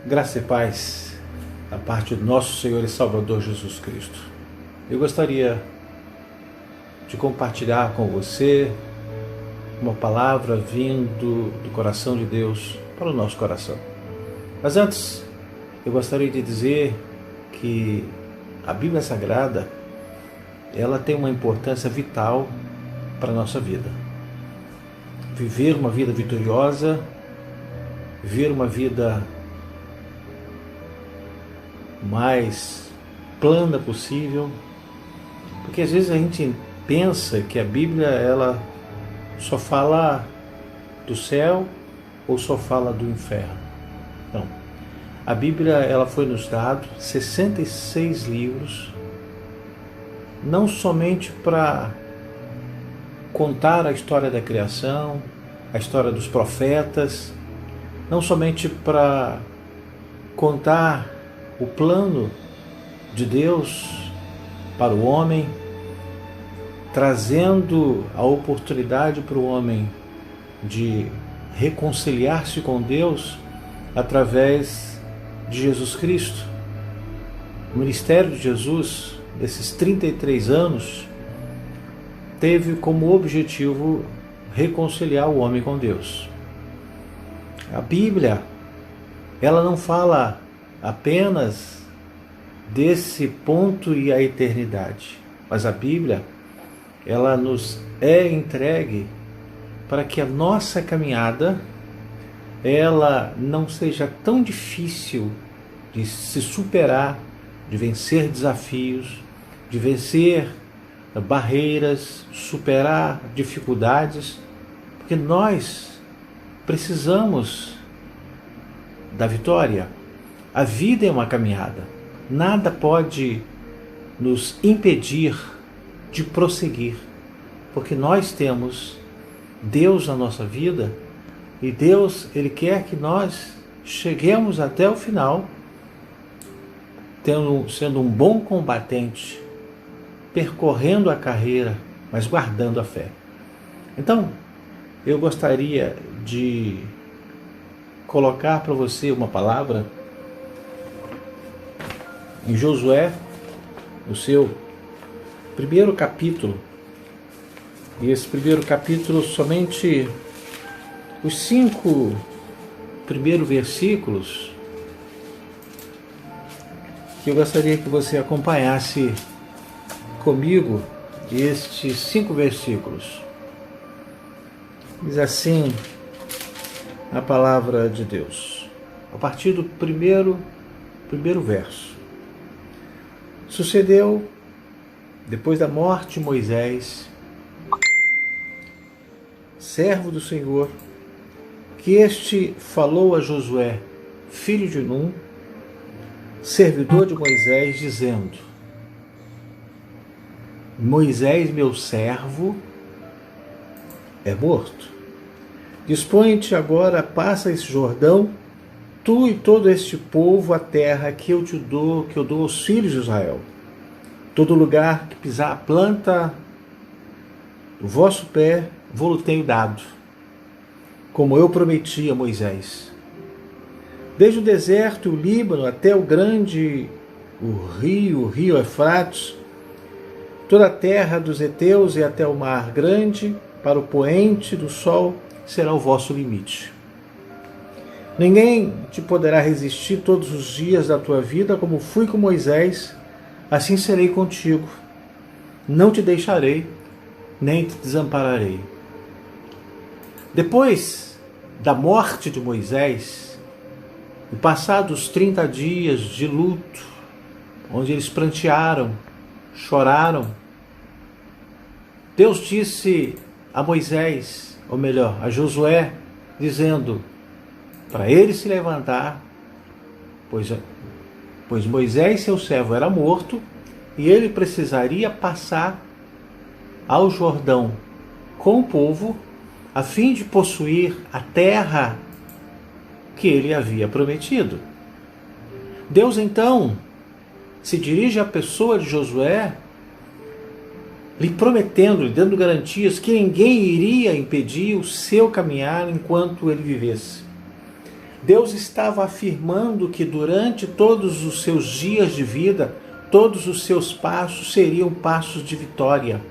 Graça e paz da parte do nosso Senhor e Salvador Jesus Cristo. Eu gostaria de compartilhar com você uma palavra vindo do coração de Deus para o nosso coração. Mas antes, eu gostaria de dizer que a Bíblia Sagrada, ela tem uma importância vital para a nossa vida. Viver uma vida vitoriosa, viver uma vida mais plana possível, porque às vezes a gente pensa que a Bíblia ela só fala do céu ou só fala do inferno. Não. A Bíblia ela foi nos dado 66 livros, não somente para contar a história da criação, a história dos profetas, não somente para contar o plano de Deus para o homem, trazendo a oportunidade para o homem de reconciliar-se com Deus através de Jesus Cristo. O ministério de Jesus, desses 33 anos, teve como objetivo reconciliar o homem com Deus. A Bíblia, ela não fala apenas desse ponto e a eternidade, mas a Bíblia ela nos é entregue para que a nossa caminhada ela não seja tão difícil de se superar, de vencer desafios, de vencer barreiras, superar dificuldades, porque nós precisamos da vitória. A vida é uma caminhada. Nada pode nos impedir de prosseguir, porque nós temos Deus na nossa vida e Deus, Ele quer que nós cheguemos até o final, sendo um bom combatente, percorrendo a carreira, mas guardando a fé. Então, eu gostaria de colocar para você uma palavra em Josué, o seu primeiro capítulo, e esse primeiro capítulo, somente os 5 primeiros versículos, que eu gostaria que você acompanhasse comigo estes 5 versículos. Diz assim a palavra de Deus, a partir do primeiro verso. Sucedeu, depois da morte de Moisés, servo do Senhor, que este falou a Josué, filho de Num, servidor de Moisés, dizendo: Moisés, meu servo, é morto. Dispõe-te agora, passa esse Jordão, tu e todo este povo, a terra que eu te dou, que eu dou aos filhos de Israel. Todo lugar que pisar a planta do vosso pé, vou-lo tenho dado, como eu prometi a Moisés. Desde o deserto e o Líbano até o rio Eufrates, toda a terra dos heteus e até o mar grande, para o poente do sol, será o vosso limite. Ninguém te poderá resistir todos os dias da tua vida, como fui com Moisés, assim serei contigo. Não te deixarei, nem te desampararei. Depois da morte de Moisés, e passados 30 dias de luto, onde eles prantearam, choraram, Deus disse a Moisés, ou melhor, a Josué, dizendo para ele se levantar, pois Moisés, seu servo, era morto, e ele precisaria passar ao Jordão com o povo, a fim de possuir a terra que ele havia prometido. Deus então se dirige à pessoa de Josué, lhe prometendo, lhe dando garantias que ninguém iria impedir o seu caminhar enquanto ele vivesse. Deus estava afirmando que durante todos os seus dias de vida, todos os seus passos seriam passos de vitória.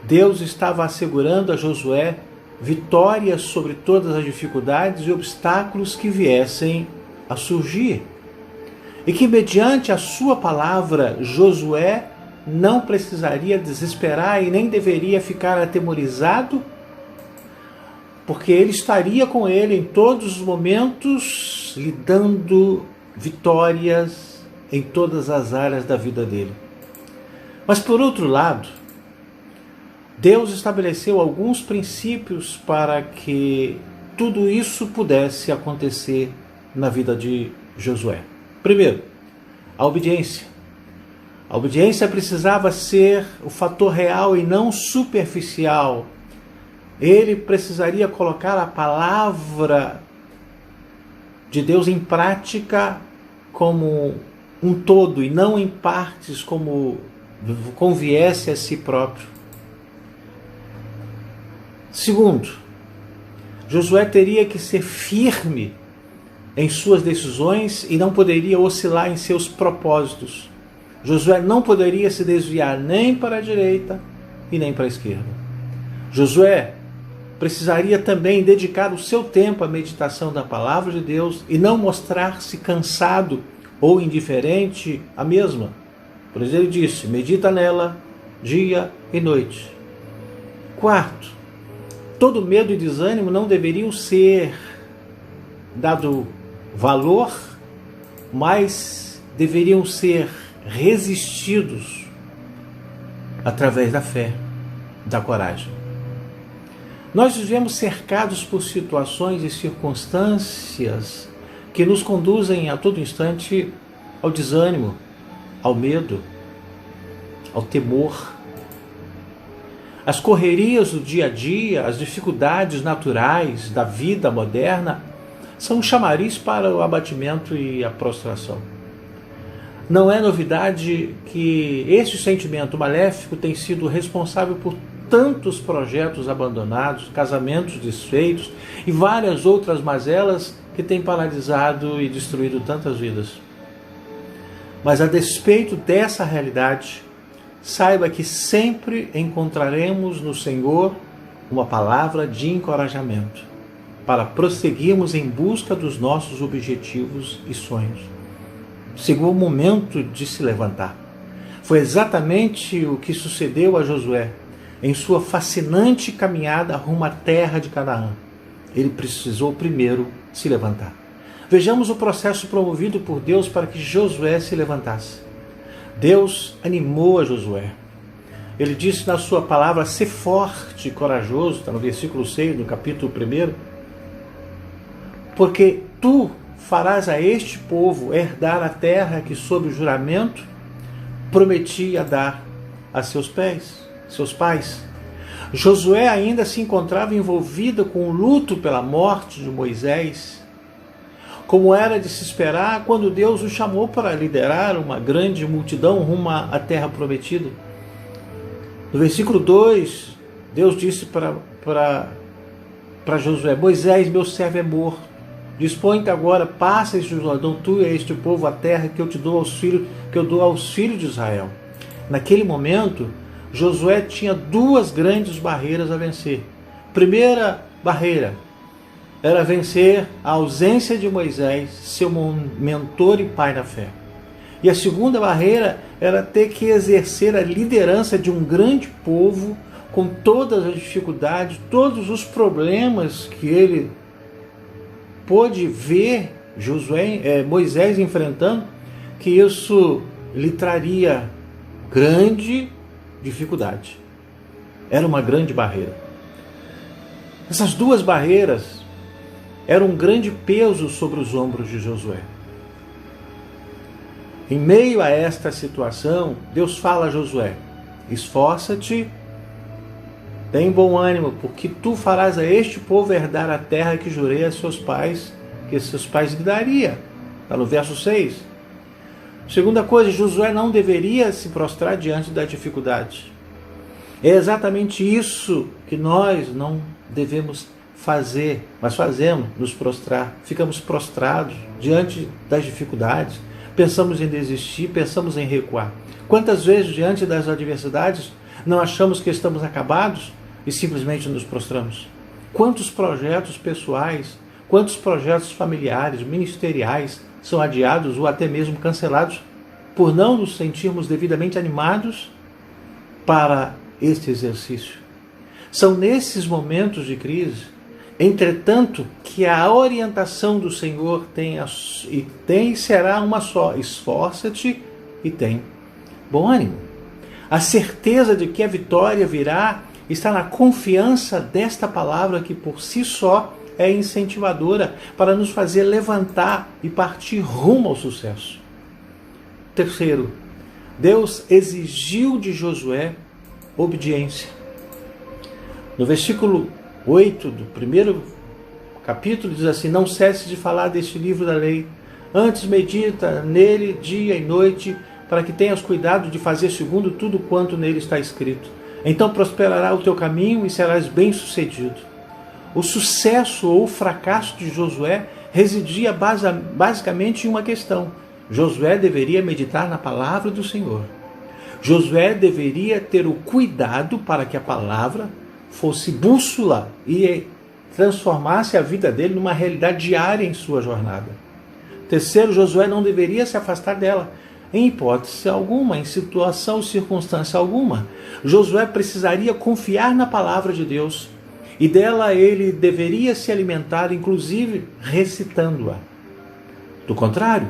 Deus estava assegurando a Josué vitória sobre todas as dificuldades e obstáculos que viessem a surgir. E que mediante a sua palavra, Josué não precisaria desesperar e nem deveria ficar atemorizado, porque ele estaria com ele em todos os momentos, lhe dando vitórias em todas as áreas da vida dele. Mas por outro lado, Deus estabeleceu alguns princípios para que tudo isso pudesse acontecer na vida de Josué. Primeiro, a obediência. A obediência precisava ser o fator real e não superficial. Ele precisaria colocar a palavra de Deus em prática como um todo e não em partes como conviesse a si próprio. Segundo, Josué teria que ser firme em suas decisões e não poderia oscilar em seus propósitos. Josué não poderia se desviar nem para a direita e nem para a esquerda. Josué precisaria também dedicar o seu tempo à meditação da palavra de Deus e não mostrar-se cansado ou indiferente à mesma. Por isso ele disse, medita nela dia e noite. Quarto, todo medo e desânimo não deveriam ser dado valor, mas deveriam ser resistidos através da fé, da coragem. Nós vivemos cercados por situações e circunstâncias que nos conduzem a todo instante ao desânimo, ao medo, ao temor. As correrias do dia a dia, as dificuldades naturais da vida moderna são um chamariz para o abatimento e a prostração. Não é novidade que este sentimento maléfico tem sido responsável por tantos projetos abandonados, casamentos desfeitos e várias outras mazelas que têm paralisado e destruído tantas vidas. Mas a despeito dessa realidade, saiba que sempre encontraremos no Senhor uma palavra de encorajamento para prosseguirmos em busca dos nossos objetivos e sonhos. Chegou o momento de se levantar. Foi exatamente o que sucedeu a Josué em sua fascinante caminhada rumo à terra de Canaã. Ele precisou primeiro se levantar. Vejamos o processo promovido por Deus para que Josué se levantasse. Deus animou a Josué. Ele disse na sua palavra, ser forte e corajoso, está no versículo 6, no capítulo 1, porque tu farás a este povo herdar a terra que sob o juramento prometia dar a seus pais. Josué ainda se encontrava envolvido com o luto pela morte de Moisés, como era de se esperar quando Deus o chamou para liderar uma grande multidão rumo à terra prometida. No versículo 2, Deus disse para Josué, Moisés, meu servo é morto. Dispõe-te agora, passa este Jordão, tu e a este povo a terra que eu dou aos filhos de Israel. Naquele momento, Josué tinha duas grandes barreiras a vencer. Primeira barreira era vencer a ausência de Moisés, seu mentor e pai na fé. E a segunda barreira era ter que exercer a liderança de um grande povo com todas as dificuldades, todos os problemas que ele pôde ver Moisés enfrentando, que isso lhe traria grande dificuldade. Era uma grande barreira. Essas duas barreiras eram um grande peso sobre os ombros de Josué. Em meio a esta situação, Deus fala a Josué: esforça-te, tem bom ânimo, porque tu farás a este povo herdar a terra que jurei a seus pais, que seus pais lhe daria. Está no verso 6. Segunda coisa, Josué não deveria se prostrar diante da dificuldade. É exatamente isso que nós não devemos fazer, mas fazemos, nos prostrar. Ficamos prostrados diante das dificuldades, pensamos em desistir, pensamos em recuar. Quantas vezes, diante das adversidades, não achamos que estamos acabados e simplesmente nos prostramos? Quantos projetos pessoais, quantos projetos familiares, ministeriais são adiados ou até mesmo cancelados por não nos sentirmos devidamente animados para este exercício? São nesses momentos de crise, entretanto, que a orientação do Senhor tem e será uma só: esforça-te e tem bom ânimo. A certeza de que a vitória virá está na confiança desta palavra, que por si só é incentivadora para nos fazer levantar e partir rumo ao sucesso. Terceiro, Deus exigiu de Josué obediência. No versículo 8 do primeiro capítulo diz assim: não cesse de falar deste livro da lei, antes medita nele dia e noite, para que tenhas cuidado de fazer segundo tudo quanto nele está escrito. Então prosperará o teu caminho e serás bem-sucedido. O sucesso ou o fracasso de Josué residia basicamente em uma questão: Josué deveria meditar na palavra do Senhor. Josué deveria ter o cuidado para que a palavra fosse bússola e transformasse a vida dele numa realidade diária em sua jornada. Terceiro, Josué não deveria se afastar dela, em hipótese alguma, em situação ou circunstância alguma. Josué precisaria confiar na palavra de Deus, e dela ele deveria se alimentar, inclusive recitando-a. Do contrário,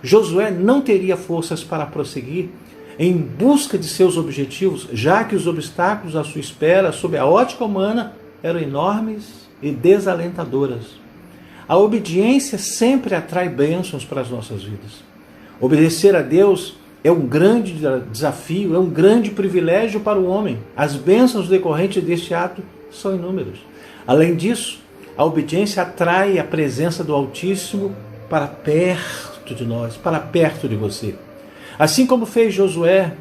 Josué não teria forças para prosseguir em busca de seus objetivos, já que os obstáculos à sua espera, sob a ótica humana, eram enormes e desalentadoras. A obediência sempre atrai bênçãos para as nossas vidas. Obedecer a Deus é um grande desafio, é um grande privilégio para o homem. As bênçãos decorrentes deste ato são inúmeras. Além disso, a obediência atrai a presença do Altíssimo para perto de nós, para perto de você. Assim como fez Josué,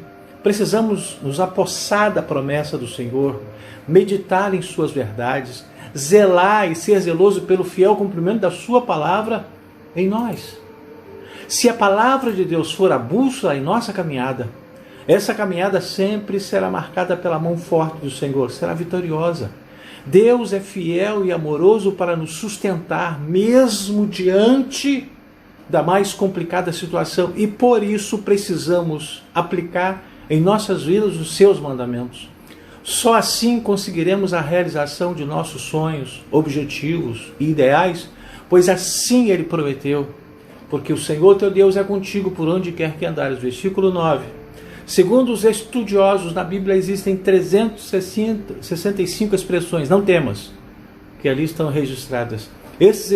precisamos nos apossar da promessa do Senhor, meditar em suas verdades, zelar e ser zeloso pelo fiel cumprimento da sua palavra em nós. Se a palavra de Deus for a bússola em nossa caminhada, essa caminhada sempre será marcada pela mão forte do Senhor, será vitoriosa. Deus é fiel e amoroso para nos sustentar, mesmo diante da mais complicada situação, e por isso precisamos aplicar em nossas vidas os seus mandamentos. Só assim conseguiremos a realização de nossos sonhos, objetivos e ideais, pois assim Ele prometeu: porque o Senhor teu Deus é contigo por onde quer que andares. Versículo 9. Segundo os estudiosos, na Bíblia existem 365 expressões, não temas, que ali estão registradas. Esses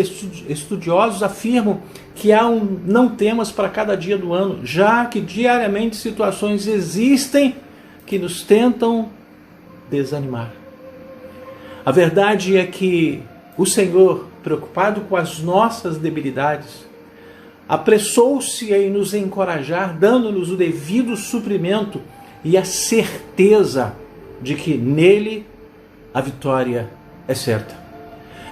estudiosos afirmam que há um não temas para cada dia do ano, já que diariamente situações existem que nos tentam desanimar. A verdade é que o Senhor, preocupado com as nossas debilidades, apressou-se em nos encorajar, dando-nos o devido suprimento e a certeza de que nele a vitória é certa.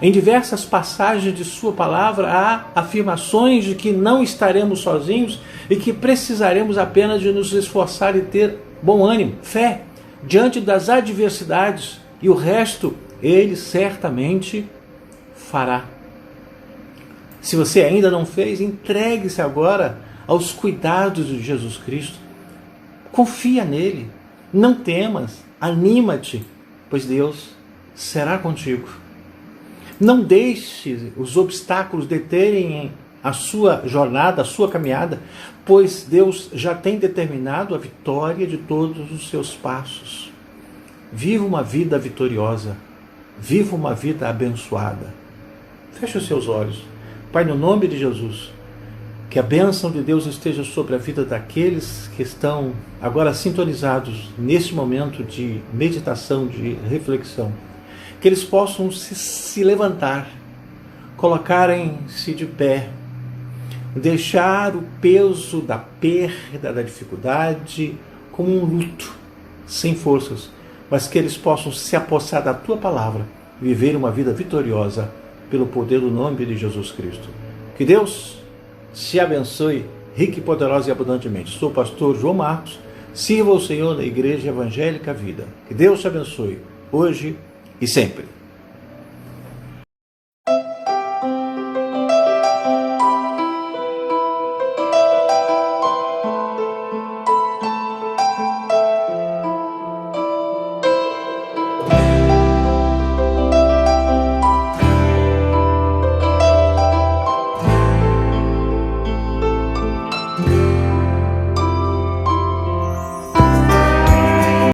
Em diversas passagens de sua palavra há afirmações de que não estaremos sozinhos e que precisaremos apenas de nos esforçar e ter bom ânimo, fé, diante das adversidades, e o resto Ele certamente fará. Se você ainda não fez, entregue-se agora aos cuidados de Jesus Cristo. Confia nele, não temas, anima-te, pois Deus será contigo. Não deixe os obstáculos deterem a sua jornada, a sua caminhada, pois Deus já tem determinado a vitória de todos os seus passos. Viva uma vida vitoriosa, viva uma vida abençoada. Feche os seus olhos. Pai, no nome de Jesus, Que a bênção de Deus esteja sobre a vida daqueles que estão agora sintonizados neste momento de meditação, de reflexão. Que eles possam se levantar, colocarem-se de pé, deixar o peso da perda, da dificuldade, como um luto, sem forças, mas que eles possam se apossar da tua palavra, viver uma vida vitoriosa pelo poder do nome de Jesus Cristo. Que Deus te abençoe rica e poderosa e abundantemente. Sou o pastor João Marcos, sirva o Senhor na Igreja Evangélica Vida. Que Deus te abençoe hoje e sempre.